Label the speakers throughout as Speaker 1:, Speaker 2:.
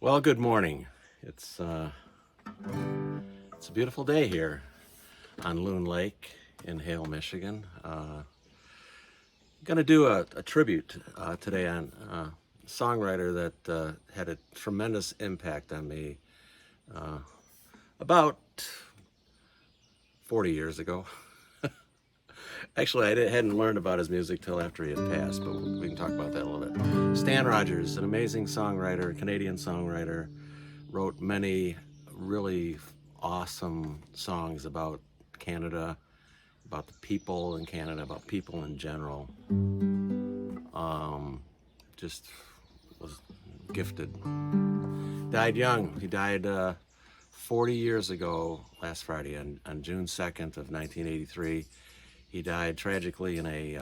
Speaker 1: Well, good morning. It's uh, it's a beautiful day here on Loon Lake in Hale, Michigan. Going to do a tribute today on a songwriter that had a tremendous impact on me about 40 years ago. Actually, hadn't learned about his music till after he had passed, but we can talk about that a little bit. Stan Rogers, an amazing songwriter, Canadian songwriter, wrote many really awesome songs about Canada, about the people in Canada, about people in general. Just was gifted. Died young. He died 40 years ago last Friday on June 2nd of 1983. He died tragically in a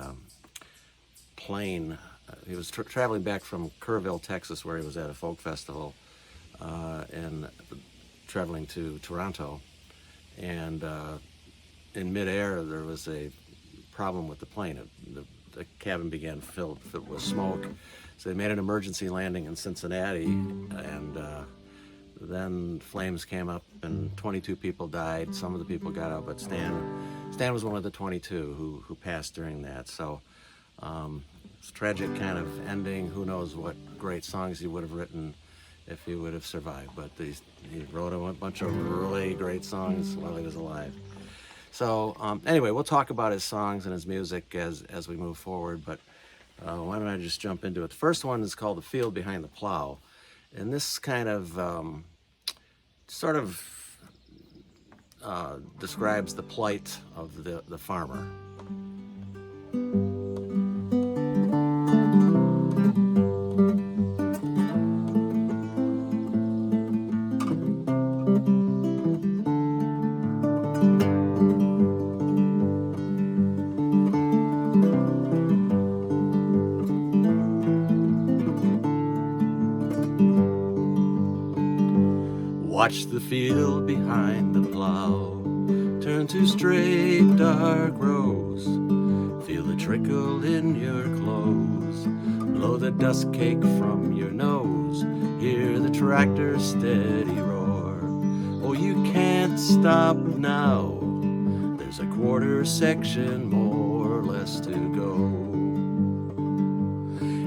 Speaker 1: plane. He was traveling back from Kerrville, Texas, where he was at a folk festival, and traveling to Toronto. And in midair, there was a problem with the plane. The cabin began filled with smoke. So they made an emergency landing in Cincinnati, and then flames came up and 22 people died. Some of the people got out, but Stan was one of the 22 who passed during that. So it's a tragic kind of ending. Who knows what great songs he would have written if he would have survived. But he wrote a bunch of really great songs while he was alive. So anyway, we'll talk about his songs and his music as we move forward. But why don't I just jump into it? The first one is called "The Field Behind the Plow." And this kind of sort of describes the plight of the farmer. Watch the field behind the plow turn to straight dark rows. Feel the trickle in your clothes, blow the dust cake from your nose. Hear the tractor's steady roar. Oh, you can't stop now. There's a quarter section more or less to go.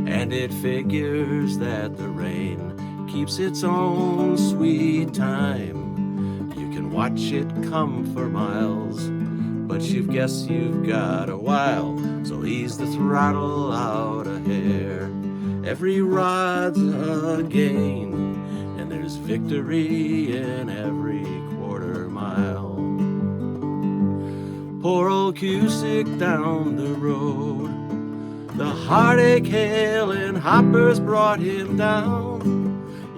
Speaker 1: And it figures that the rain keeps its own sweet time. You can watch it come for miles, but you've guessed you've got a while. So ease the throttle out a hair. Every rod's a gain, and there's victory in every quarter mile. Poor old Cusick down the road, the heartache hail and hoppers brought him down.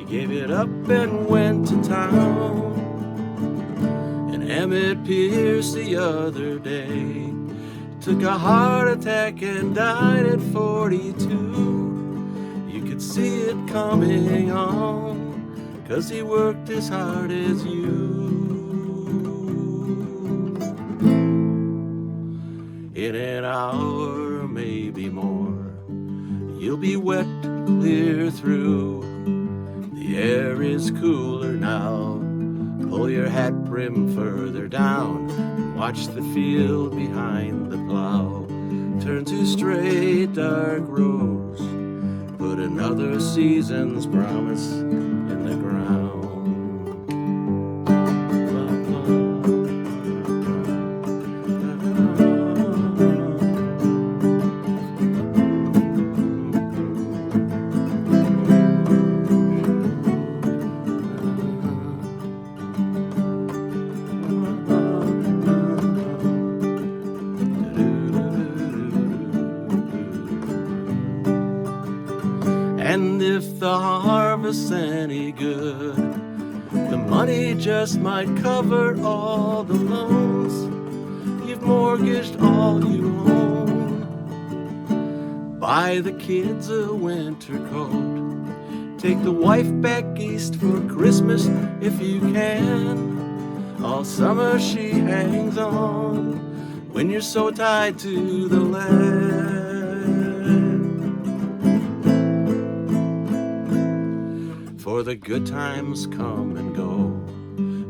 Speaker 1: Gave it up and went to town. And Emmett Pierce the other day took a heart attack and died at 42. You could see it coming on, 'cause he worked as hard as you. In an hour, maybe more, you'll be wet clear through. The air is cooler now. Pull your hat brim further down. Watch the field behind the plow turn to straight dark rows. Put another season's promise in the ground. And if the harvest's any good, the money just might cover all the loans. You've mortgaged all you own. Buy the kids a winter coat. Take the wife back east for Christmas if you can. All summer she hangs on when you're so tied to the land. for the good times come and go,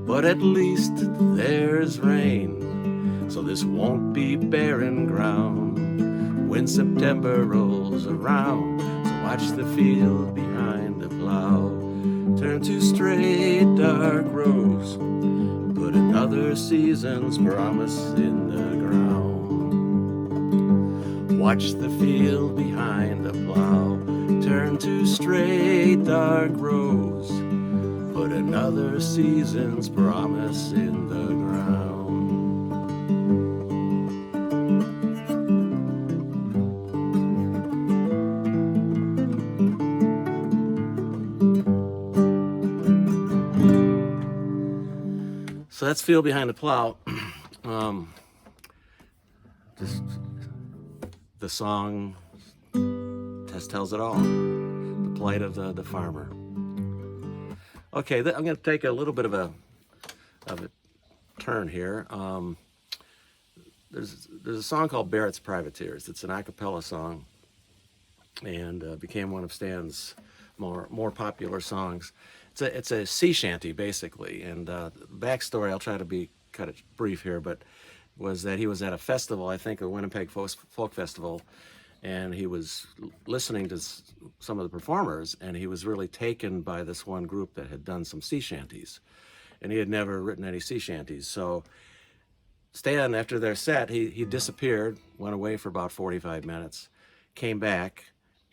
Speaker 1: but at least there's rain, so this won't be barren ground when September rolls around. So watch the field behind the plow turn to straight dark rows, put another season's promise in the ground. Watch the field behind the plow turn to straight dark rows, put another season's promise in the ground. So that's Field Behind the Plow. Just the song just tells it all. The plight of the farmer. Okay, I'm going to take a little bit of a turn here. There's a song called Barrett's Privateers. It's an a cappella song, and became one of Stan's more popular songs. It's a sea shanty basically, and the backstory, I'll try to cut it brief here, but was that he was at a festival, I think a Winnipeg Folk Festival, and he was listening to some of the performers, and he was really taken by this one group that had done some sea shanties, and he had never written any sea shanties. So Stan, after their set, he disappeared, went away for about 45 minutes, came back,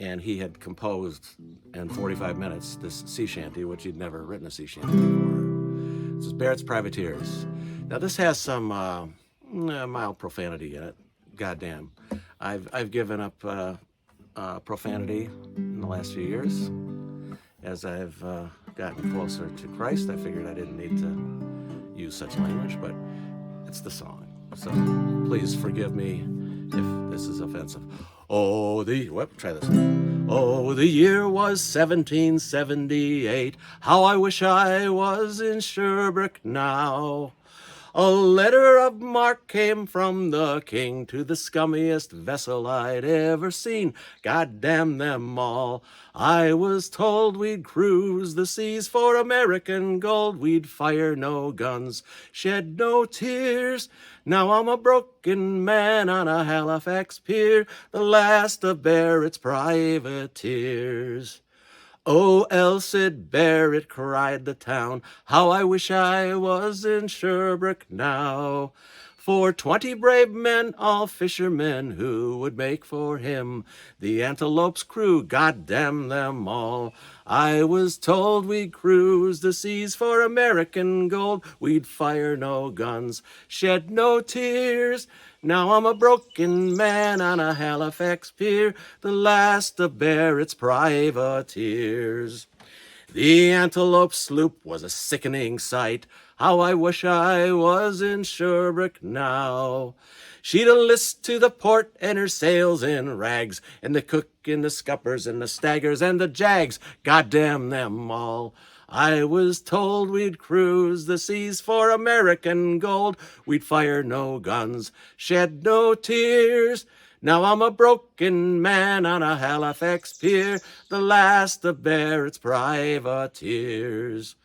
Speaker 1: and he had composed in 45 minutes this sea shanty, which he'd never written a sea shanty before. This is Barrett's Privateers. Now this has some mild profanity in it. Goddamn. I've given up profanity in the last few years. As I've gotten closer to Christ, I figured I didn't need to use such language, but it's the song. So please forgive me if this is offensive. Try this. Oh, the year was 1778. How I wish I was in Sherbrooke now. A letter of marque came from the king to the scummiest vessel I'd ever seen. God damn them all. I was told we'd cruise the seas for American gold. We'd fire no guns, shed no tears. Now I'm a broken man on a Halifax pier, the last of Barrett's privateers. Oh, Elcid Barrett, cried the town, how I wish I was in Sherbrooke now. For 20 brave men, all fishermen, who would make for him the Antelope's crew, God damn them all. I was told we'd cruise the seas for American gold. We'd fire no guns, shed no tears. Now I'm a broken man on a Halifax pier, the last of Barrett's privateers. The Antelope sloop was a sickening sight. How I wish I was in Sherbrooke now. She'd a list to the port and her sails in rags, and the cook and the scuppers and the staggers and the jags, God damn them all. I was told we'd cruise the seas for American gold. We'd fire no guns, shed no tears. Now I'm a broken man on a Halifax pier, the last of Barrett's privateers.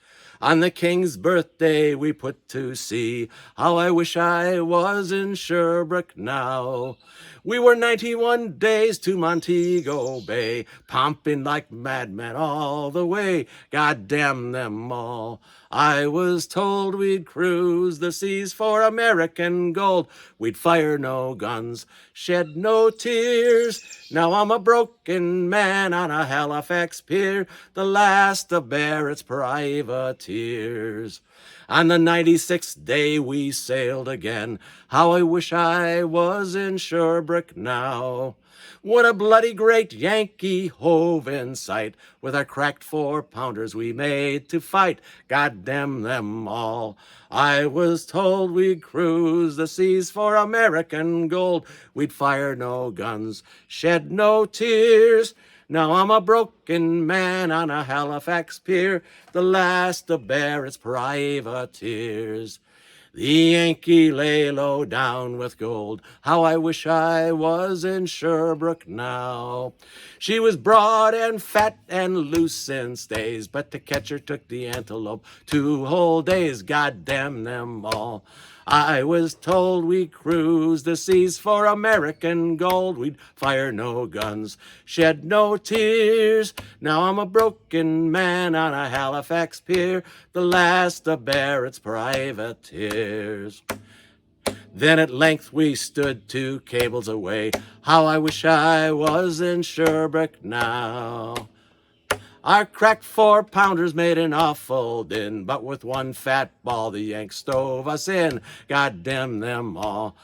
Speaker 1: On the King's birthday we put to sea. How I wish I was in Sherbrooke now. We were 91 days to Montego Bay, pumping like madmen all the way. God damn them all. I was told we'd cruise the seas for American gold. We'd fire no guns, shed no tears. Now I'm a broken man on a Halifax pier, the last of Barrett's privateers. On the 96th day we sailed again. How I wish I was in Sherbrooke now. What a bloody great Yankee hove in sight. With our cracked 4-pounders we made to fight. God damn them all. I was told we'd cruise the seas for American gold. We'd fire no guns, shed no tears. Now I'm a broken man on a Halifax pier, the last of Barrett's privateers. The Yankee lay low down with gold. How I wish I was in Sherbrooke now. She was broad and fat and loose in stays, but to catch her took the antelope 2 whole days. God damn them all. I was told we cruised the seas for American gold. We'd fire no guns, shed no tears. Now I'm a broken man on a Halifax pier, the last of Barrett's privateers. Then at length we stood 2 cables away. How I wish I was in Sherbrooke now. Our cracked 4-pounders made an awful din, but with 1 fat ball the Yanks stove us in. God damn them all.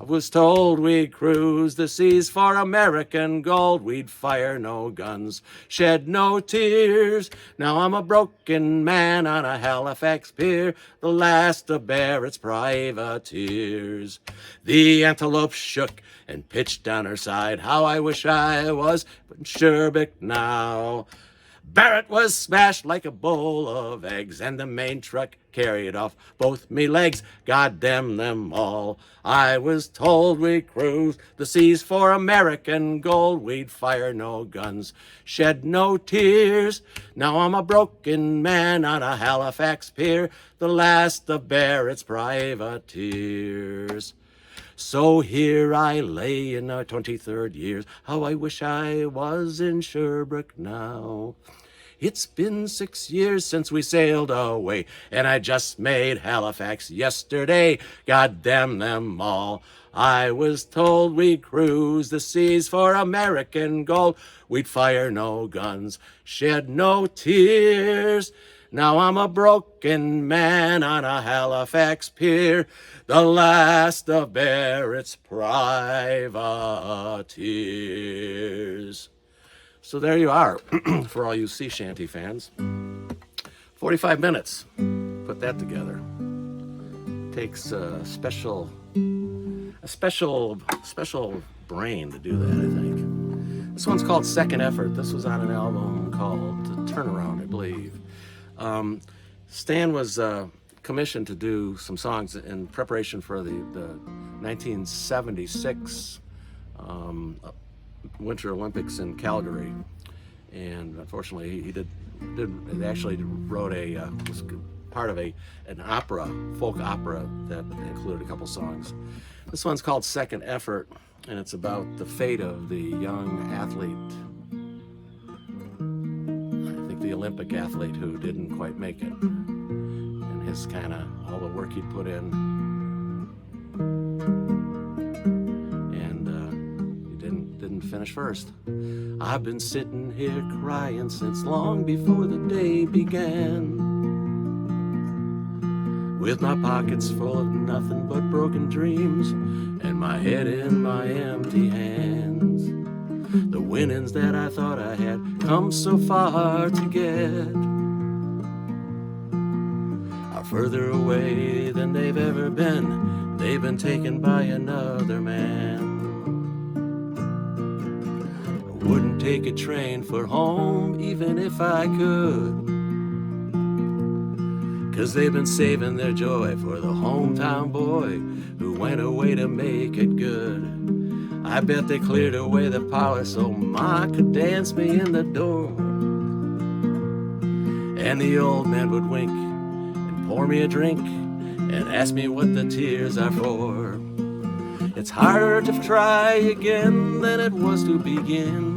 Speaker 1: I was told we'd cruise the seas for American gold. We'd fire no guns, shed no tears. Now I'm a broken man on a Halifax pier, the last of Barrett's privateers. The Antelope shook and pitched on her side. How I wish I was in Sherbrooke now. Barrett was smashed like a bowl of eggs, and the main truck carried off both me legs. God damn them all. I was told we'd cruise the seas for American gold. We'd fire no guns, shed no tears. Now I'm a broken man on a Halifax pier, the last of Barrett's privateers. So here I lay in my 23rd years. How I wish I was in Sherbrooke now. It's been 6 years since we sailed away, and I just made Halifax yesterday. God damn them all. I was told we'd cruise the seas for American gold. We'd fire no guns, shed no tears. Now I'm a broken man on a Halifax pier, the last of Barrett's privateers. So there you are, for all you sea shanty fans. 45 minutes, put that together. Takes a special brain to do that, I think. This one's called Second Effort. This was on an album called Turnaround, I believe. Stan was commissioned to do some songs in preparation for the 1976 Winter Olympics in Calgary, and unfortunately he wrote was part of an opera, folk opera, that included a couple songs. This one's called Second Effort, and it's about the fate of the young athlete, I think the Olympic athlete, who didn't quite make it, and his kind of all the work he put in. Finish first. I've been sitting here crying since long before the day began, with my pockets full of nothing but broken dreams, and my head in my empty hands. The winnings that I thought I had come so far to get are further away than they've ever been. They've been taken by another man. Wouldn't take a train for home even if I could, 'cause they've been saving their joy for the hometown boy who went away to make it good. I bet they cleared away the parlor so Ma could dance me in the door, and the old man would wink and pour me a drink and ask me what the tears are for. It's harder to try again than it was to begin.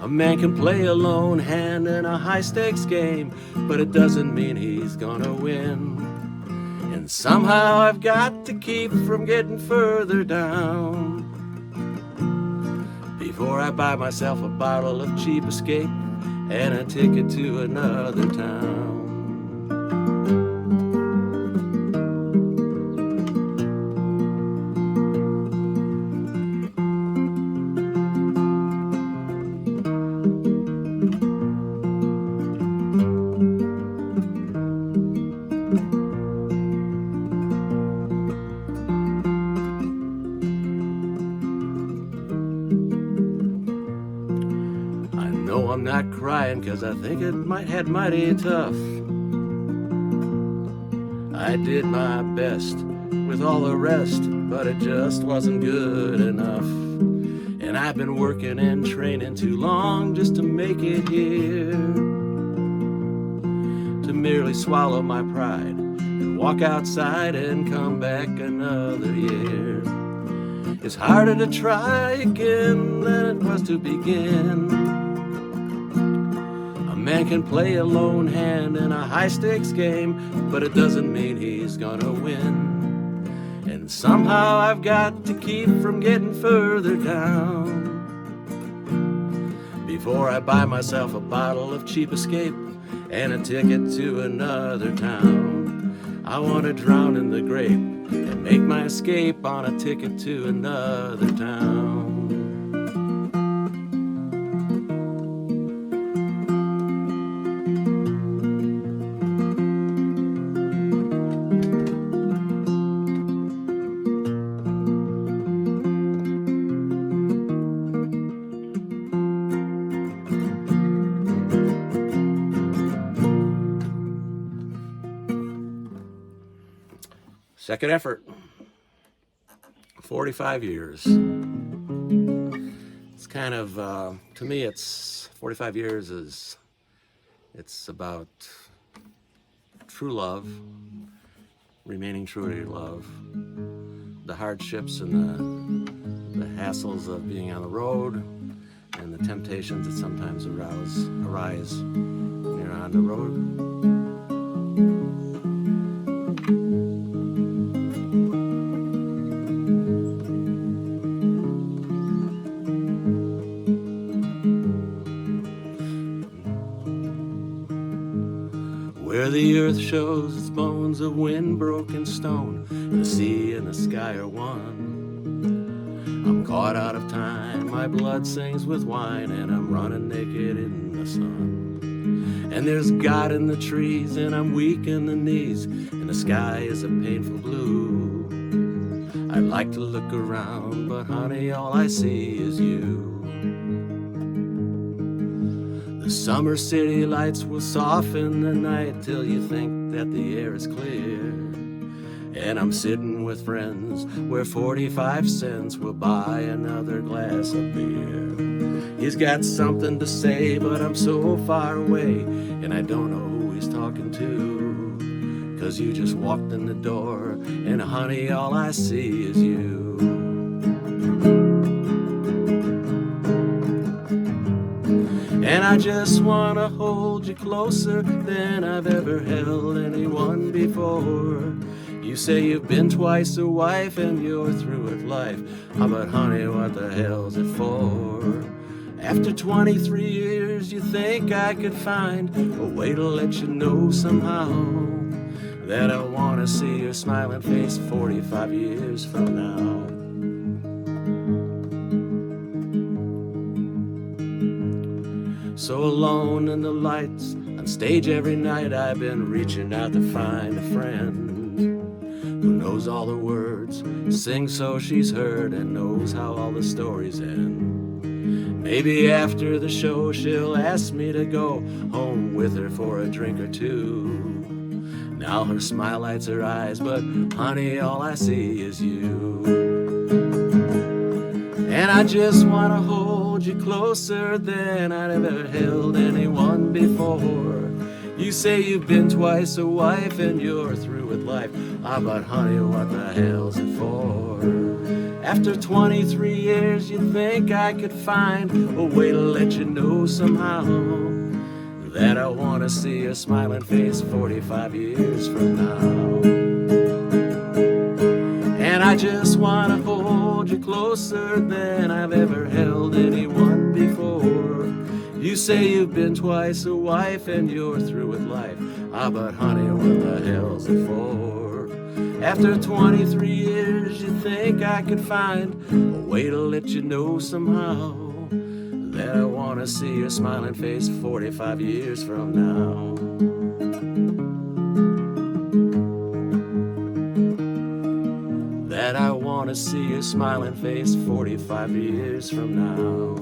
Speaker 1: A man can play a lone hand in a high-stakes game, but it doesn't mean he's gonna win. And somehow I've got to keep from getting further down before I buy myself a bottle of cheap Escape and a ticket to another town. I'm not crying 'cause I think it might had mighty tough. I did my best with all the rest, but it just wasn't good enough. And I've been working and training too long just to make it here, to merely swallow my pride and walk outside and come back another year. It's harder to try again than it was to begin. A man can play a lone hand in a high-stakes game, but it doesn't mean he's gonna win. And somehow I've got to keep from getting further down before I buy myself a bottle of cheap escape and a ticket to another town. I want to drown in the grape and make my escape on a ticket to another town. Second effort, 45 years. It's kind of, to me, it's 45 years it's about true love, remaining true to your love, the hardships and the hassles of being on the road, and the temptations that sometimes arise when you're on the road. Where the earth shows its bones of wind-broken stone, the sea and the sky are one. I'm caught out of time, my blood sings with wine, and I'm running naked in the sun. And there's God in the trees, and I'm weak in the knees, and the sky is a painful blue. I'd like to look around, but honey, all I see is you. The summer city lights will soften the night till you think that the air is clear. And I'm sitting with friends where 45 cents will buy another glass of beer. He's got something to say, but I'm so far away, and I don't know who he's talking to. 'Cause you just walked in the door, and honey, all I see is you. And I just wanna hold you closer than I've ever held anyone before. You say you've been twice a wife and you're through with life. But honey, what the hell's it for? After 23 years, you think I could find a way to let you know somehow that I wanna see your smiling face 45 years from now. So alone in the lights, on stage every night, I've been reaching out to find a friend who knows all the words, sings so she's heard, and knows how all the stories end. Maybe after the show she'll ask me to go home with her for a drink or two. Now her smile lights her eyes, but honey, all I see is you. And I just wanna hold you closer than I'd ever held anyone before. You say you've been twice a wife and you're through with life. But honey, what the hell's it for? After 23 years, you think I could find a way to let you know somehow that I wanna see your smiling face 45 years from now. And I just wanna hold you closer than I've ever held anyone before. You say you've been twice a wife and you're through with life. But honey, what the hell's it for? After 23 years, you think I could find a way to let you know somehow that I wanna see your smiling face 45 years from now. That I wanna see your smiling face 45 years from now.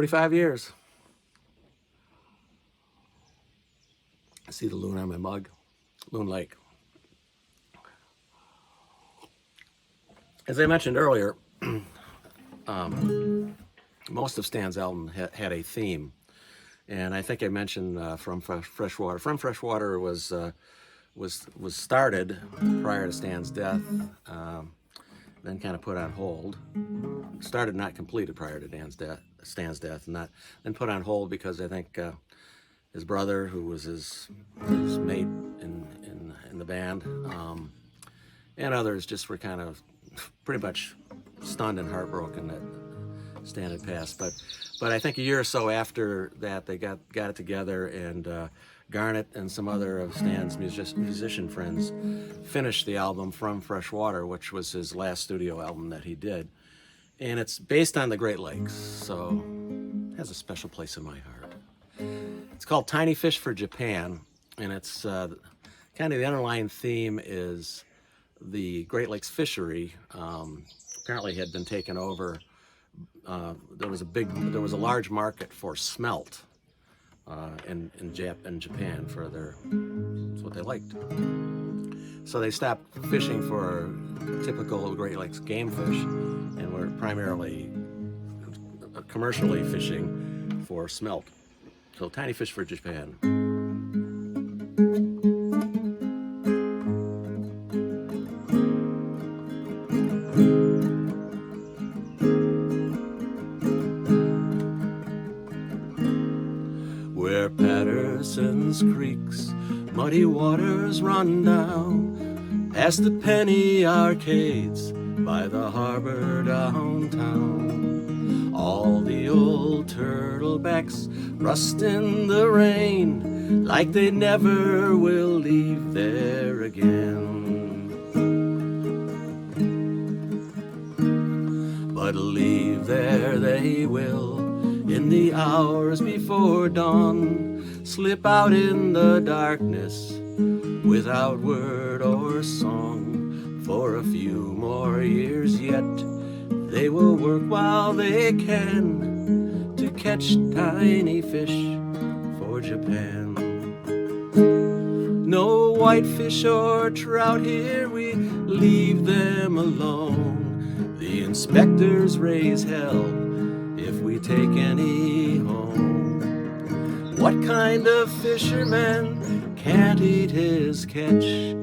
Speaker 1: 45 years. I see the loon on my mug. Loon Lake. As I mentioned earlier, most of Stan's album had a theme, and I think I mentioned From Freshwater. From Freshwater was started prior to Stan's death, then kind of put on hold. Started, not completed, prior to Stan's death, and then put on hold because I think his brother, who was his mate in the band, and others just were kind of pretty much stunned and heartbroken that Stan had passed. But I think a year or so after that, they got it together, and Garnett and some other of Stan's musician friends finished the album From Freshwater, which was his last studio album that he did. And it's based on the Great Lakes, so it has a special place in my heart. It's called Tiny Fish for Japan, and it's kind of the underlying theme is the Great Lakes fishery. Apparently had been taken over. There was a large market for smelt in Japan for that's what they liked. So they stopped fishing for typical Great Lakes game fish and were primarily commercially fishing for smelt. So Tiny Fish for Japan. Where Patterson's creeks, muddy waters run down, past the penny arcades by the harbor downtown. All the old turtlebacks rust in the rain, like they never will leave there again. But leave there they will in the hours before dawn, slip out in the darkness without word or song. For a few more years yet, they will work while they can to catch tiny fish for Japan. No whitefish or trout here, we leave them alone. The inspectors raise hell if we take any home. What kind of fisherman can't eat his catch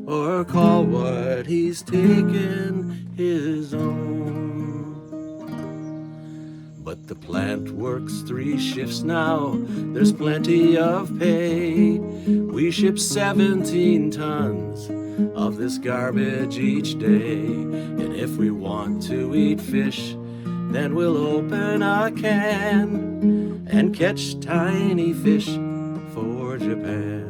Speaker 1: or call what he's taken his own? But the plant works 3 shifts now, there's plenty of pay. We ship 17 tons of this garbage each day. And if we want to eat fish, then we'll open a can and catch tiny fish for Japan.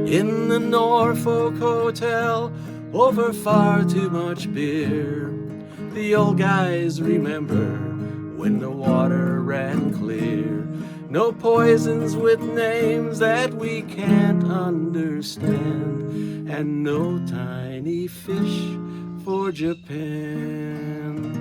Speaker 1: In the Norfolk Hotel, over far too much beer, the old guys remember when the water ran clear. No poisons with names that we can't understand, and no tiny fish for Japan.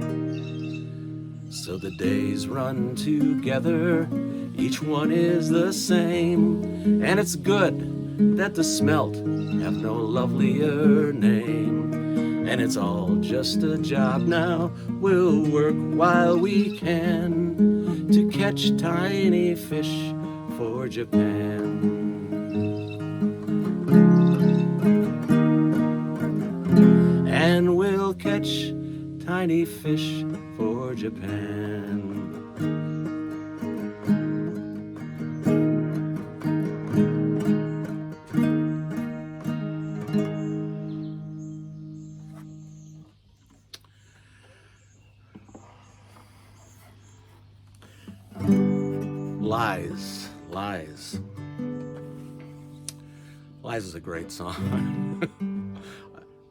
Speaker 1: So the days run together, each one is the same, and it's good that the smelt have no lovelier name. And it's all just a job now, we'll work while we can to catch tiny fish for Japan. And we'll catch tiny fish for Japan. Lies is a great song.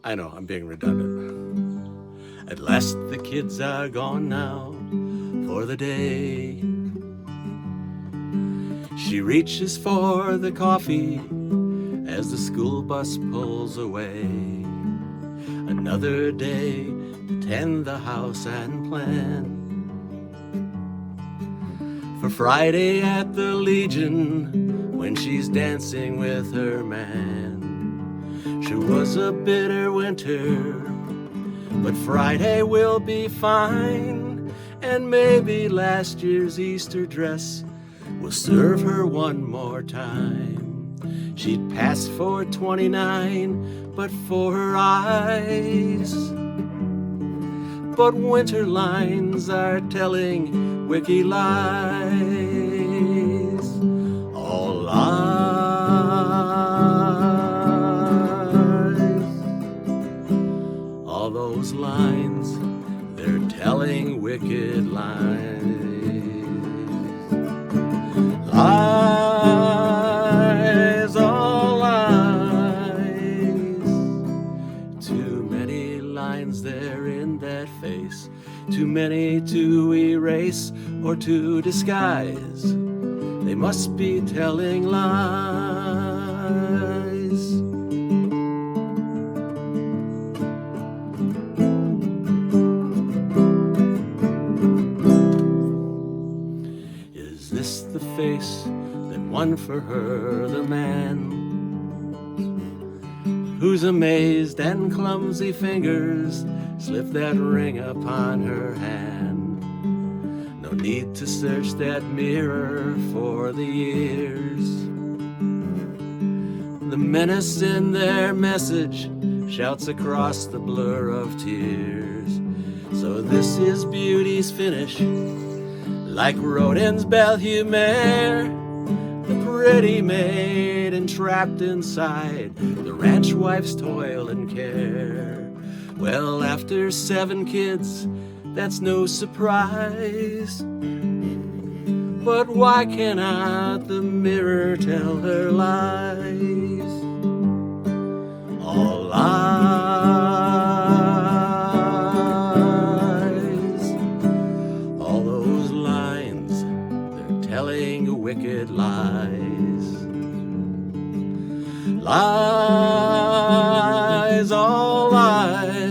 Speaker 1: I know, I'm being redundant. At last the kids are gone now for the day. She reaches for the coffee as the school bus pulls away. Another day to tend the house and plan for Friday at the Legion when she's dancing with her man. She was a bitter winter, but Friday will be fine, and maybe last year's Easter dress will serve her one more time. She'd pass for 29, but for her eyes. But winter lines are telling wiki lies, all lies. All those lines, they're telling wicked lies. Lies, all lies. Too many lines there in that face, too many to erase or to disguise. They must be telling lies. Is this the face that won for her the man whose amazed and clumsy fingers slip that ring upon her hand? No need to search that mirror for the years. The menace in their message shouts across the blur of tears. So this is beauty's finish, like Rodin's Belle Humere, the pretty maid entrapped inside the ranch wife's toil and care. Well, after 7 kids, that's no surprise. But why cannot the mirror tell her lies? All lies. All those lines, they're telling wicked lies. Lies, all lies.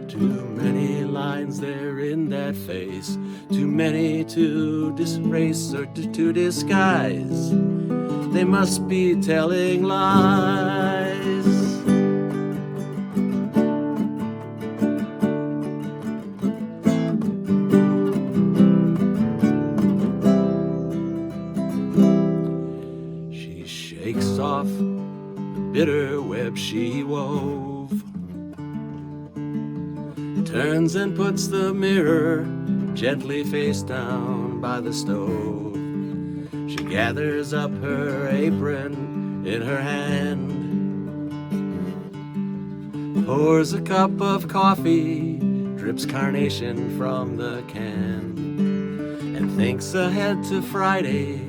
Speaker 1: Too many lines there in that face, too many to disgrace or to disguise. They must be telling lies. She shakes off the bitter web she wove, turns and puts the mirror gently face down by the stove. She gathers up her apron in her hand, pours a cup of coffee, drips carnation from the can, and thinks ahead to Friday,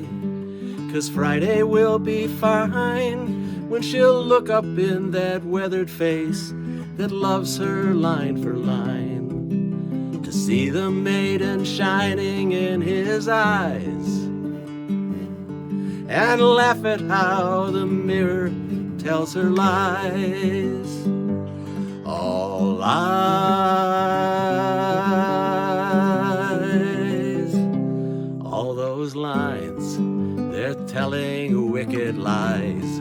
Speaker 1: 'cause Friday will be fine when she'll look up in that weathered face that loves her line for line, to see the maiden shining in his eyes, and laugh at how the mirror tells her lies. All lies. All those lines, they're telling wicked lies.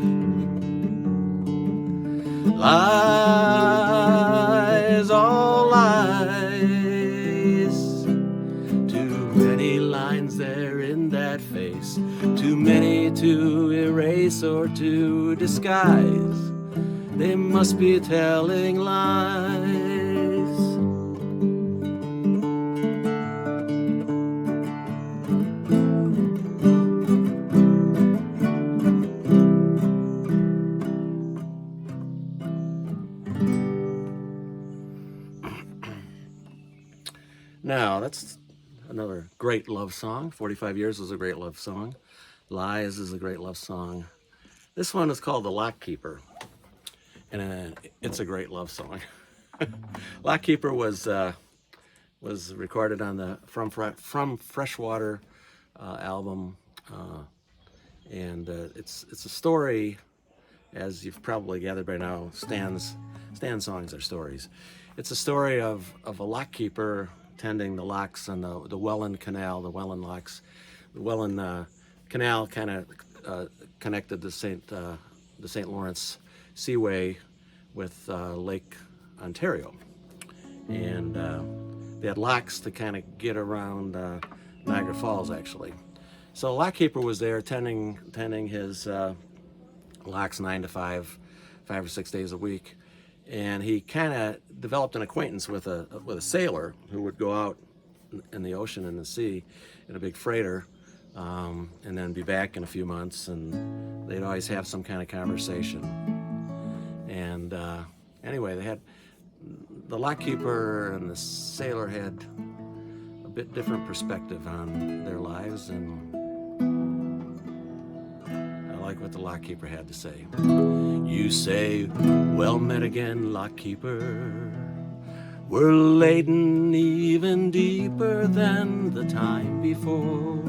Speaker 1: Lies, all lies. Too many lines there in that face, too many to erase or to disguise. They must be telling lies. Now, that's another great love song. 45 Years is a great love song. Lies is a great love song. This one is called The Lock Keeper, and it's a great love song. Lock Keeper was recorded on the From Freshwater album, and it's a story, as you've probably gathered by now. Stan's songs are stories. It's a story of a lock keeper tending the locks on the Welland Canal, the Welland locks. The Welland Canal kind of connected the St. Lawrence Seaway with Lake Ontario, and they had locks to kind of get around Niagara Falls, actually. So a lock keeper was there tending his locks 9 to 5 or 6 days a week, and he kind of developed an acquaintance with a sailor who would go out in the ocean and the sea in a big freighter, and then be back in a few months, and they'd always have some kind of conversation. And anyway, they had the lock keeper and the sailor had a bit different perspective on their lives, and I like what the lock keeper had to say. You say, well met again, lock keeper. We're laden even deeper than the time before.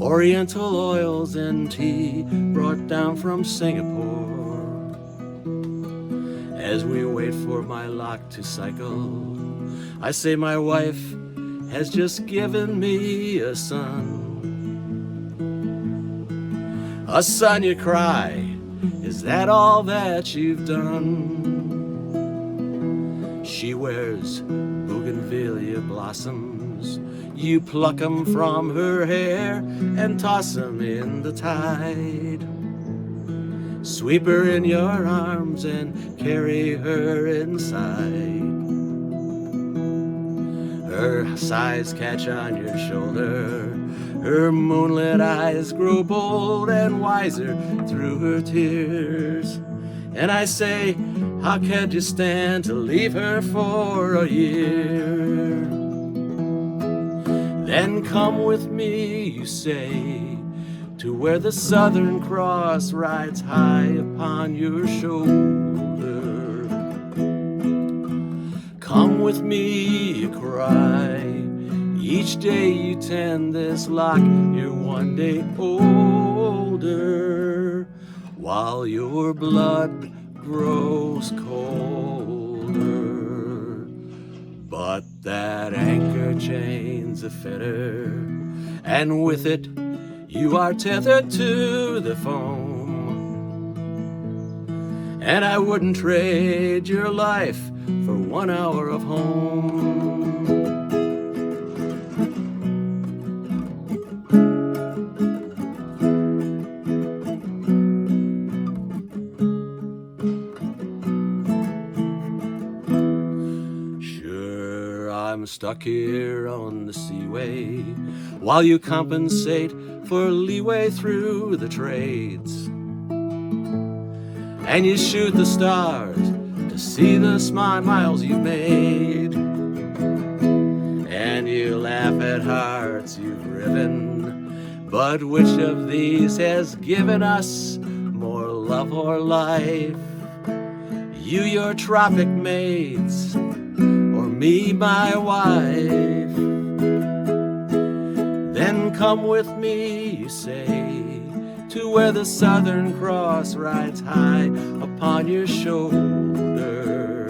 Speaker 1: Oriental oils and tea brought down from Singapore. As we wait for my lock to cycle, I say my wife has just given me a son. A son, you cry, is that all that you've done? She wears bougainvillea blossoms. You pluck 'em from her hair and toss 'em in the tide. Sweep her in your arms and carry her inside. Her sighs catch on your shoulder. Her moonlit eyes grow bold and wiser through her tears. And I say, how could you stand to leave her for a year? Then come with me, you say, to where the Southern Cross rides high upon your shoulder. Come with me, you cry. Each day you tend this lock, you're one day older, while your blood grows colder. But that anchor chain's a fetter, and with it you are tethered to the foam. And I wouldn't trade your life for 1 hour of home. I'm stuck here on the seaway while you compensate for leeway through the trades. And you shoot the stars to see the miles you've made. And you laugh at hearts you've riven. But which of these has given us more love or life? You, your tropic maids, or me, my wife? Then come with me, you say, to where the Southern Cross rides high upon your shoulder.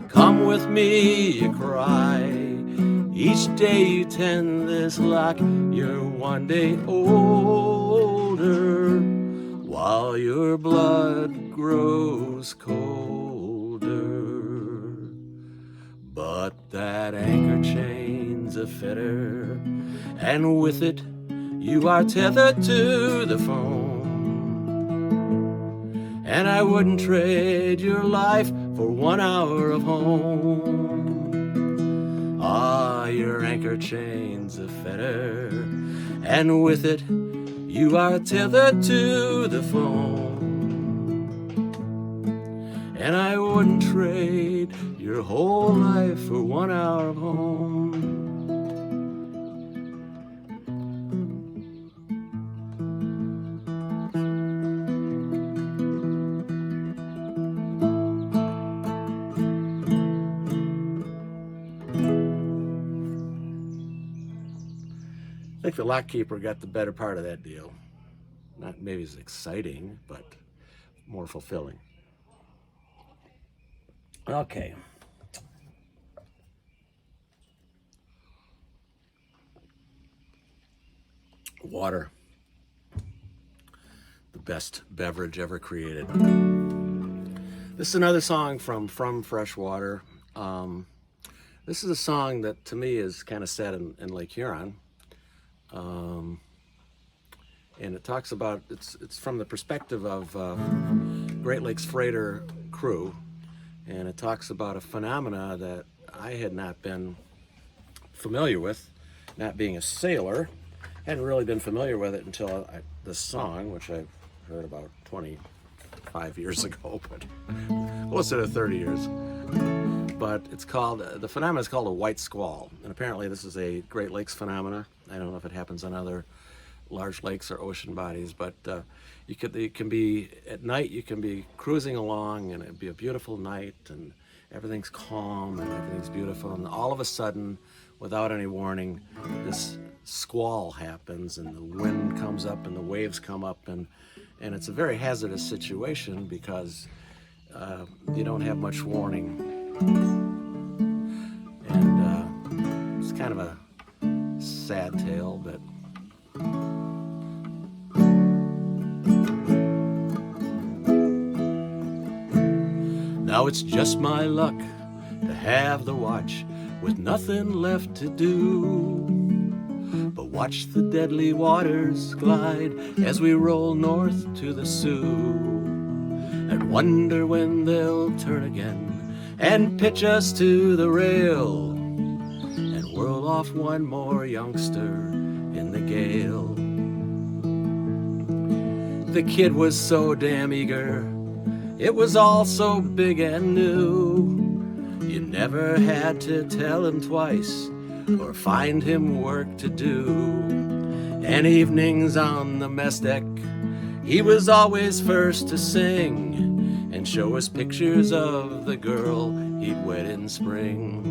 Speaker 1: Come with me, you cry. Each day you tend this lock, you're one day older, while your blood grows colder. But that anchor chain's a fetter, and with it you are tethered to the foam. And I wouldn't trade your life for 1 hour of home. Ah, your anchor chain's a fetter, and with it you are tethered to the foam. And I wouldn't trade your whole life for 1 hour of home. the lock keeper got the better part of that deal. Not maybe as exciting, but more fulfilling. Okay. Water. The best beverage ever created. This is another song from Freshwater. This is a song that to me is kind of set in Lake Huron. And it talks about, it's from the perspective of Great Lakes freighter crew. And it talks about a phenomena that I had not been familiar with, not being a sailor. Hadn't really been familiar with it until this song, which I've heard about 25 years ago, but closer to 30 years. But it's called, the phenomenon is called a white squall. And apparently this is a Great Lakes phenomena. I don't know if it happens on other large lakes or ocean bodies, but it can be, at night you can be cruising along and it'd be a beautiful night and everything's calm and everything's beautiful. And all of a sudden, without any warning, this squall happens and the wind comes up and the waves come up, and it's a very hazardous situation because you don't have much warning. And it's kind of a sad tale, but now it's just my luck to have the watch with nothing left to do but watch the deadly waters glide as we roll north to the Sioux, and wonder when they'll turn again and pitch us to the rail and whirl off one more youngster in the gale. The kid was so damn eager, it was all so big and new. You never had to tell him twice or find him work to do. And evenings on the mess deck, he was always first to sing and show us pictures of the girl he'd wed in spring.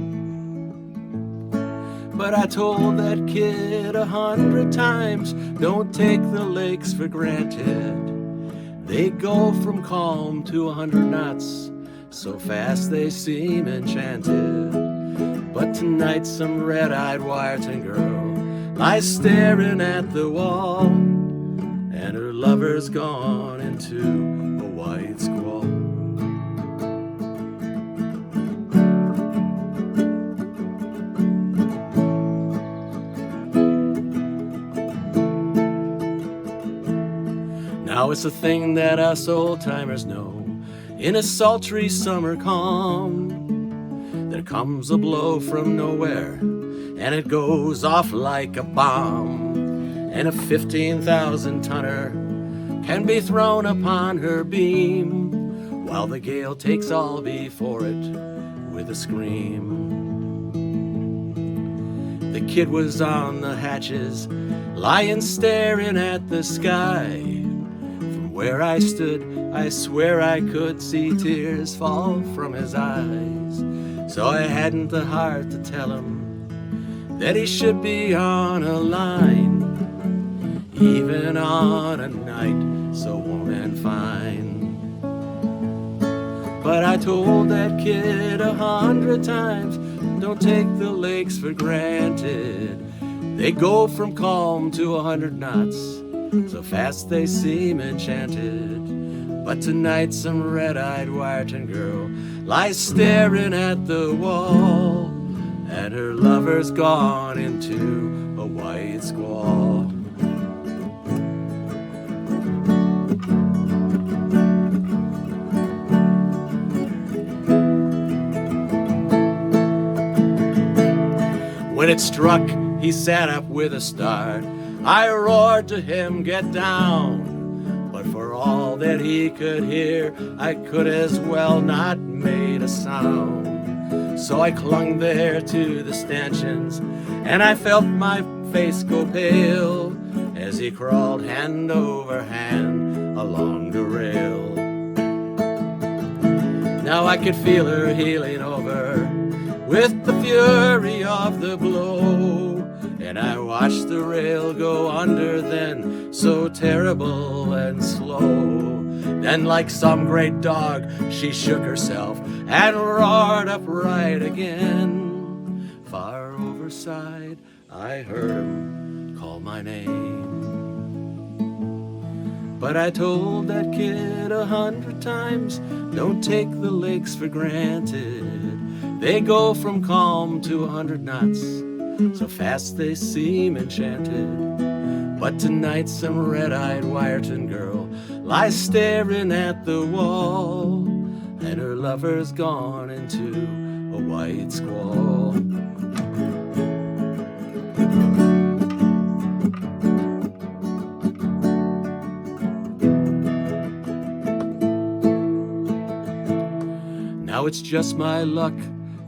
Speaker 1: But I told that kid 100 times, don't take the lakes for granted. They go from calm to 100 knots, so fast they seem enchanted. But tonight some red-eyed Wyerton girl lies staring at the wall, and her lover's gone into a white squall. Now it's a thing that us old-timers know. In a sultry summer calm, there comes a blow from nowhere, and it goes off like a bomb. And a 15,000-tonner can be thrown upon her beam, while the gale takes all before it with a scream. The kid was on the hatches, lying staring at the sky. From where I stood, I swear I could see tears fall from his eyes. So I hadn't the heart to tell him that he should be on a line, even on a night so warm and fine. But I told that kid 100 times, don't take the lakes for granted. They go from calm to 100 knots, so fast they seem enchanted. But tonight some red-eyed Wyerton girl lies staring at the wall, and her lover's gone into a white squall. When it struck, he sat up with a start. I roared to him, get down. But for all that he could hear, I could as well not made a sound. So I clung there to the stanchions, and I felt my face go pale as he crawled hand over hand along the rail. Now I could feel her heeling over with the fury of the blow, and And I watched the rail go under then, so terrible and slow. Then like some great dog, she shook herself and roared upright again. Far overside, I heard him call my name. But I told that kid 100 times, don't take the lakes for granted. They go from calm to 100 knots, so fast they seem enchanted. But tonight some red-eyed Wyerton girl lies staring at the wall, and her lover's gone into a white squall. Now it's just my luck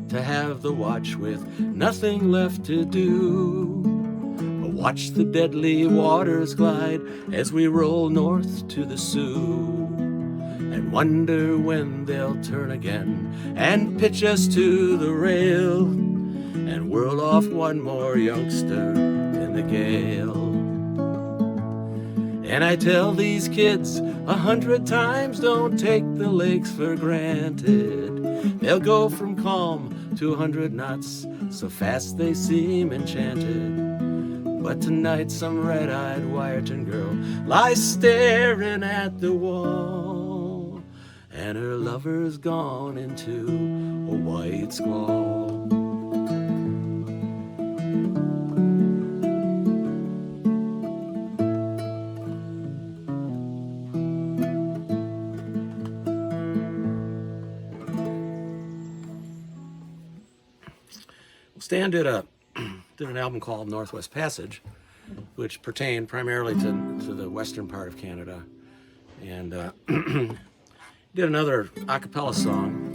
Speaker 1: to have the watch with nothing left to do but watch the deadly waters glide as we roll north to the Sioux, and wonder when they'll turn again and pitch us to the rail and whirl off one more youngster in the gale. And I tell these kids 100 times, don't take the lakes for granted. They'll go from calm to 100 knots, so fast they seem enchanted. But tonight some red-eyed Wyerton girl lies staring at the wall, and her lover's gone into a white squall. Stan did an album called Northwest Passage, which pertained primarily to the western part of Canada, and did another a cappella song.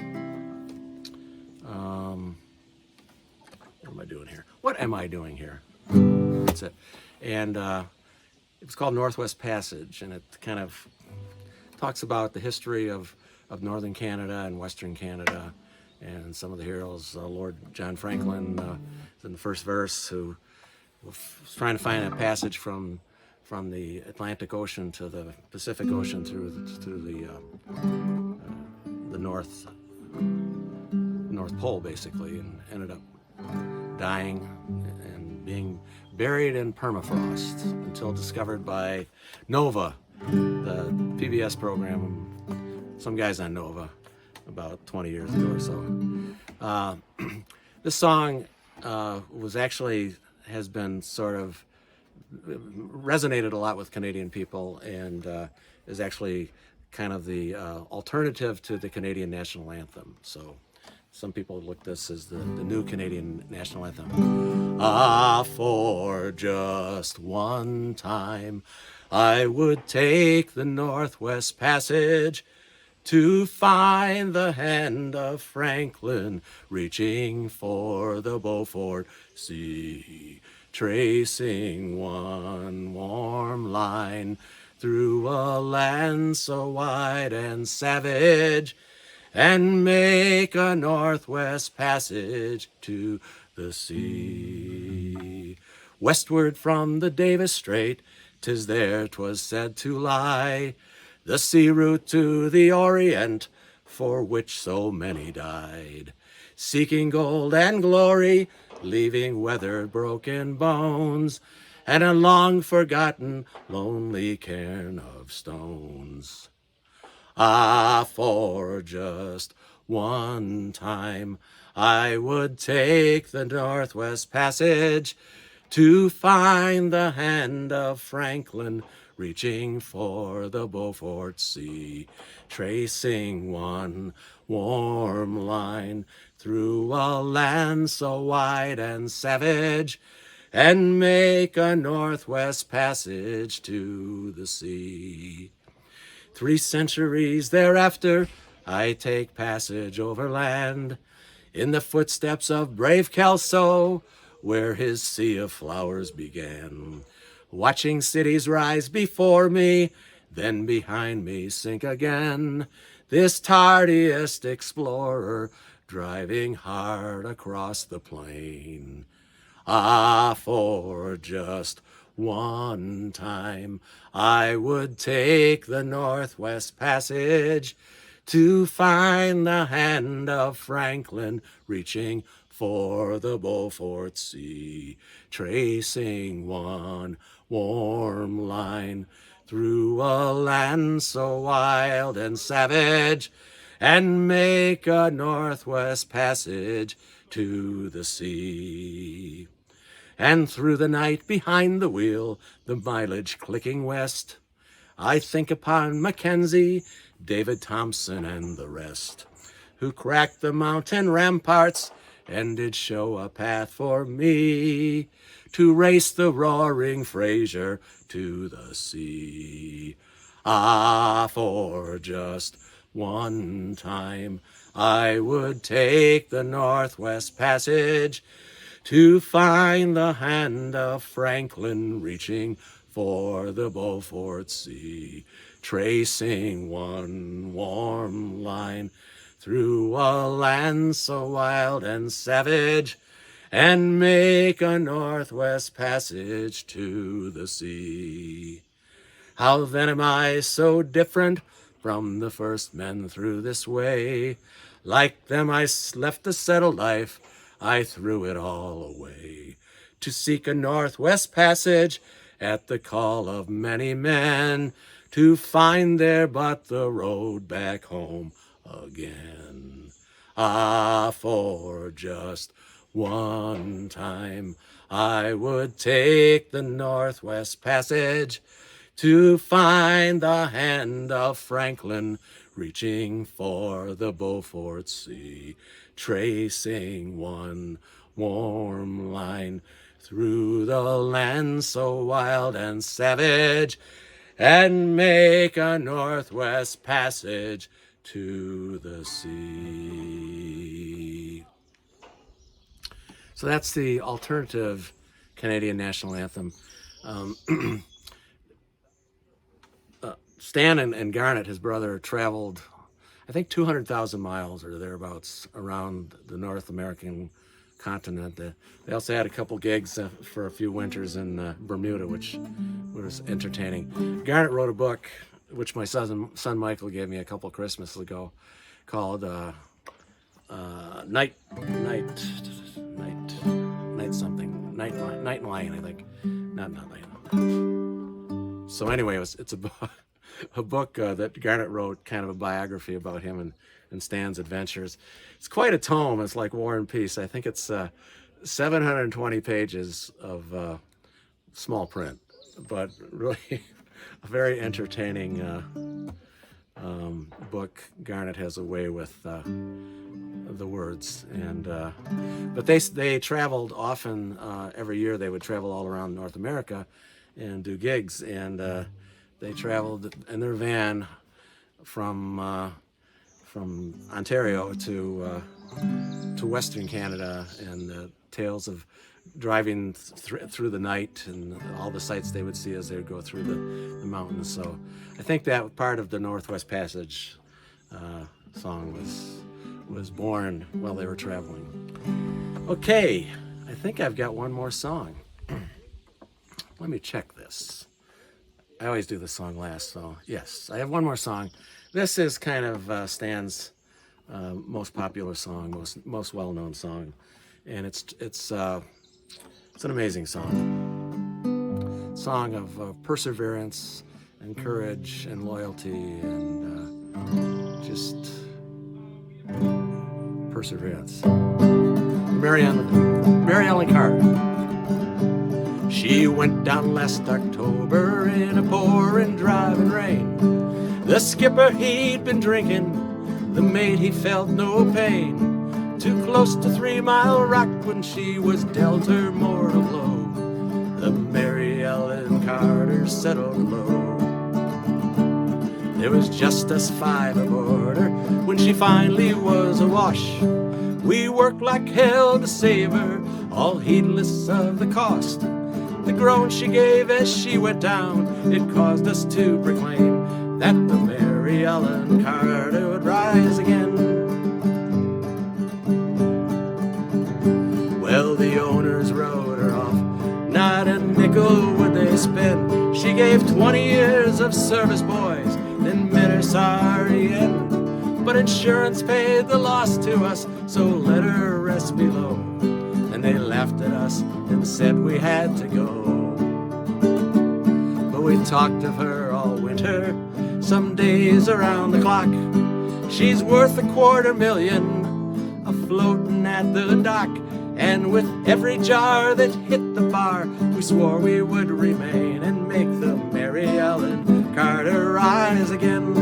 Speaker 1: What am I doing here? What am I doing here? That's it. And it was called Northwest Passage, and it kind of talks about the history of northern Canada and western Canada, and some of the heroes. Lord John Franklin is in the first verse, who was trying to find a passage from the Atlantic Ocean to the Pacific Ocean through the North Pole, basically, and ended up dying and being buried in permafrost until discovered by Nova, the PBS program. Some guys on Nova, about 20 years ago or so. This song has been sort of resonated a lot with Canadian people, and is actually kind of the alternative to the Canadian national anthem. So some people look at this as the new Canadian national anthem. Ah, for just one time I would take the Northwest Passage to find the hand of Franklin reaching for the Beaufort Sea, tracing one warm line through a land so wide and savage, and make a Northwest Passage to the sea. Westward from the Davis Strait, 'tis there 'twas said to lie, the sea route to the Orient, for which so many died, seeking gold and glory, leaving weathered broken bones, and a long forgotten lonely cairn of stones. Ah, for just one time I would take the Northwest Passage to find the hand of Franklin reaching for the Beaufort Sea, tracing one warm line through a land so wide and savage, and make a Northwest Passage to the sea. 3 centuries thereafter, I take passage overland, in the footsteps of brave Kelso, where his sea of flowers began. Watching cities rise before me, then behind me sink again. This tardiest explorer, driving hard across the plain. Ah, for just one time I would take the Northwest Passage to find the hand of Franklin reaching for the Beaufort Sea, tracing one warm line through a land so wild and savage, and make a Northwest Passage to the sea. And through the night behind the wheel, the mileage clicking west, I think upon Mackenzie, David Thompson, and the rest, who cracked the mountain ramparts and did show a path for me to race the roaring Fraser to the sea. Ah, for just one time I would take the Northwest Passage to find the hand of Franklin reaching for the Beaufort Sea, tracing one warm line through a land so wild and savage, and make a Northwest Passage to the sea. How then am I so different from the first men through this way? Like them I left a settled life, I threw it all away, to seek a Northwest Passage at the call of many men, to find there but the road back home again. Ah, for just one time I would take the Northwest Passage to find the hand of Franklin reaching for the Beaufort Sea, tracing one warm line through the land so wild and savage, and make a Northwest Passage to the sea. So that's the alternative Canadian national anthem. Stan and Garnet, his brother, traveled, I think, 200,000 miles or thereabouts around the North American continent. They also had a couple gigs for a few winters in Bermuda, which was entertaining. Garnet wrote a book, which my son Michael gave me a couple Christmases ago, called Night and Lion, I think. Not Lion. So anyway, it's a book that Garnet wrote, kind of a biography about him and Stan's adventures. It's quite a tome. It's like War and Peace. I think it's 720 pages of small print, but really a very entertaining book. Garnet has a way with the words, and but they traveled often. Every year they would travel all around North America and do gigs, and they traveled in their van from Ontario to Western Canada, and tales of driving through the night and all the sights they would see as they would go through the mountains. So I think that part of the Northwest Passage song was born while they were traveling. Okay, I think I've got one more song. Let me check this. I always do this song last, so yes, I have one more song. This is kind of Stan's most popular song, most well-known song, and it's an amazing song. Song of perseverance and courage and loyalty and just perseverance. Mary Ellen Carter. She went down last October in a pouring, driving rain. The skipper, he'd been drinking, the mate, he felt no pain. Too close to 3 Mile Rock when she was dealt her mortal blow. The Mary Ellen Carter settled low. There was just us 5 aboard her when she finally was awash. We worked like hell to save her, all heedless of the cost. The groan she gave as she went down, it caused us to proclaim that the Mary Ellen Carter would rise again. Well, the owners rowed She gave 20 years of service, boys, then met her sorry end. But insurance paid the loss to us, so let her rest below. And they laughed at us and said we had to go. But we talked of her all winter, some days around the clock. She's worth $250,000 a-floating at the dock. And with every jar that hit the bar, we swore we would remain and make the Mary Ellen Carter rise again.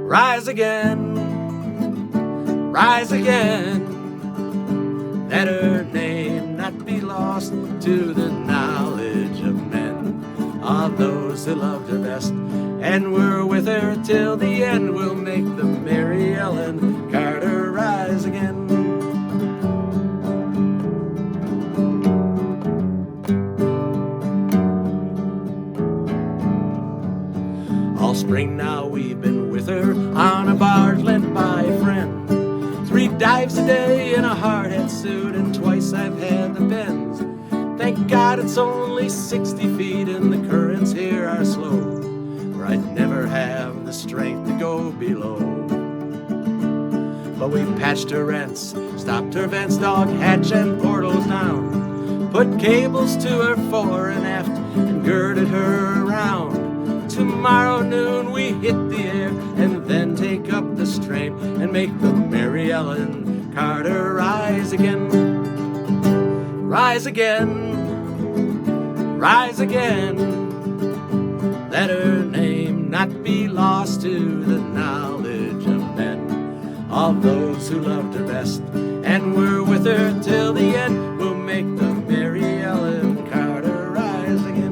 Speaker 1: Rise again, rise again. Let her name not be lost to the knowledge of men, of those who loved her best and were with her till the end. We'll make the Mary Ellen Carter rise again. All spring now we've been with her on a barge lent by a friend. 3 dives a day in a hard hat suit, and twice I've had the bends. Thank God it's only 60 feet and the currents here are slow, or I'd never have the strength to go below. But we patched her rents, stopped her vents, dog hatch and portals down, put cables to her fore and aft and girded her around. Tomorrow noon we hit the air and then take up the strain and make the Mary Ellen Carter rise again. Rise again, rise again. Let her name not be lost to the knowledge of men, of those who loved her best and were with her till the end. We'll make the Mary Ellen Carter rise again.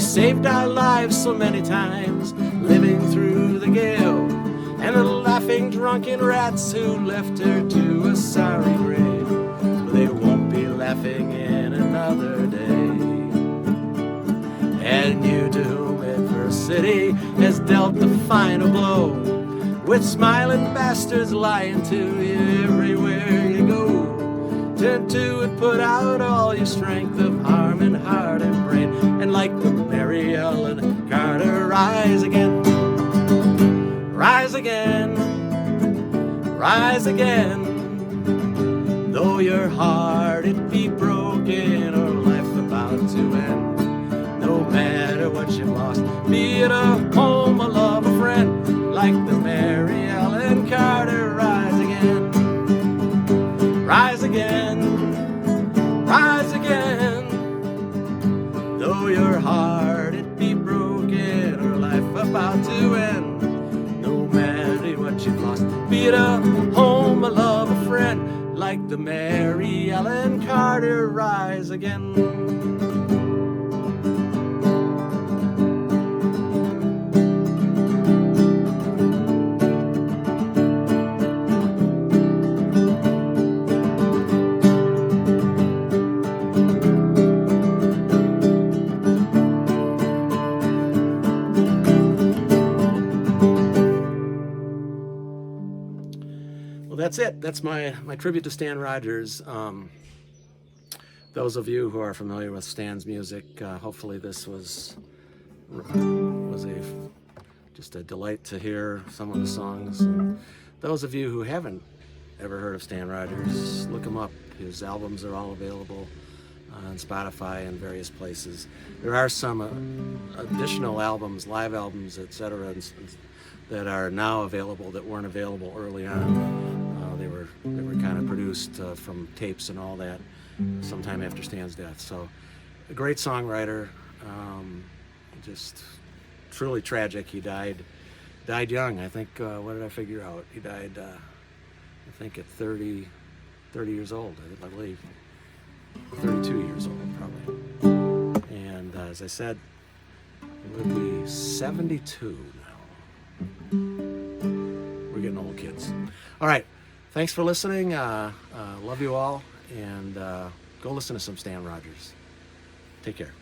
Speaker 1: Saved our lives so many times, living through the gale, and the laughing drunken rats who left her to a sorry grave. But they won't be laughing in another day. And you to whom adversity has dealt the final blow, with smiling bastards lying to you everywhere you go, turn to and put out all your strength of arm and heart and brain, and like the Mary Ellen Carter rise again. Rise again, rise again. Though your heart it be broken or life about to end, no matter what you've lost, be it a home, a love, a friend, like the Mary Ellen Carter rise again. Rise again, rise again. Though your heart it be broken or life about to end, no matter what you've lost, be it a home, a love, a friend, like the Mary Ellen Carter rise again. That's it. That's my tribute to Stan Rogers. Those of you who are familiar with Stan's music, hopefully this was just a delight to hear some of the songs. And those of you who haven't ever heard of Stan Rogers, look him up. His albums are all available on Spotify and various places. There are some additional albums, live albums, etc., that are now available that weren't available early on. They were kind of produced from tapes and all that sometime after Stan's death. So a great songwriter, just truly tragic. He died young. I think, what did I figure out? He died, I think at 30 years old, I believe. 32 years old, probably. And as I said, we'll be 72 now. We're getting old, kids. All right. Thanks for listening. Love you all. And go listen to some Stan Rogers. Take care.